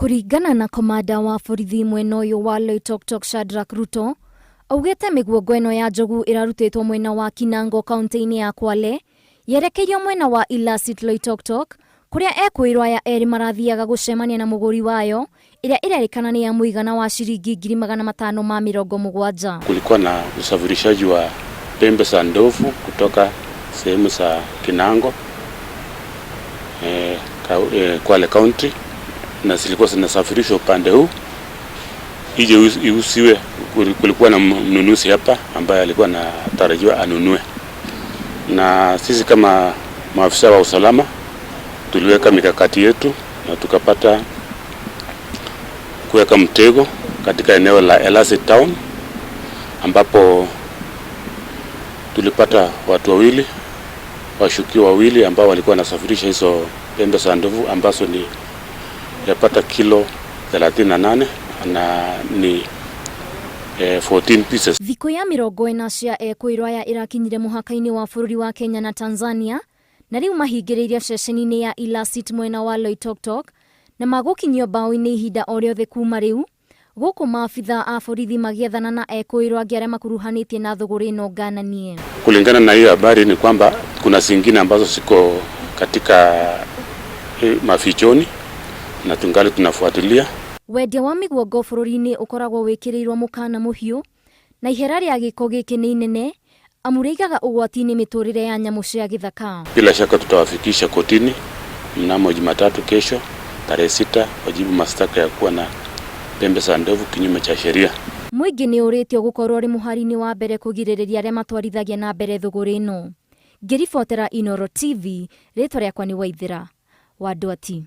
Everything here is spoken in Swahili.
Kuringana na komanda wa borithi mwena uyu wa Loitoktok Shadrack Ruto, augete miguongo ino ya njogu irarutitwo mwena wa Kinango kaunti-ini ya Kwale yerekeirio mwena wa Ilasit Loitoktok kuria ekwirwo aya eri marathiaga gucemania na muguri wayo iria irerikana ni ya muigana wa shilingi 570. Kulikuwa na usafirishaji wa pembe za ndovu kutoka sehemu za Kinango Kwale County, na zilikuwa zinasafirishwa upande huu ije iusiwe. Kulikuwa na mnunuzi hapa ambaye alikuwa anatarajiwa anunue, na sisi kama maafisa wa usalama tuliweka mikakati yetu na tukapata kuweka mtego katika eneo la Elasit Town, ambapo tulipata watu wawili, washukiwa wawili ambao walikuwa wanasafirisha hizo pembe za ndovu ambazo ni yapata kilo 38 na ni 14 pieces. Thiko ya 40 cia ekwirwo aya irakinyire muhaka-ini wa bururi wa Kenya na Tanzania, na riu mahingiriire ceceni-ini ya Ilasit mwena wa Loitoktok na magukinyio bao-ini ihinda o riothe kuma riu, guku maafitha a borithi magiethana na ekwirwo angi aria makuruhanitie na thuguri ino ngananie. Kulingana na hiyo habari ni kwamba kuna zingine ambazo ziko katika mafichoni na tungali tunafuatilia. Wendia wa miguongo bururi-ini ukoragwo wikirirwo mukana muhiu, na ihera ria giko giki ni inene amurigaga ugwati-ini miturire ya nyamu cia githaka. Bila shaka tutawafikisha kotini mnamo Jumatatu kesho tarehe 6 wajibu mashtaka ya kuwa na pembe za ndovu kinyume cha sheria. Mwingi ni uritio gukorwo ri muhari-ini wa mbere kugiriria aria matwarithagia na mbere thuguri ino. Ngiribotera Inooro TV, ritwa riakwa ni Waithira wa Ndwati.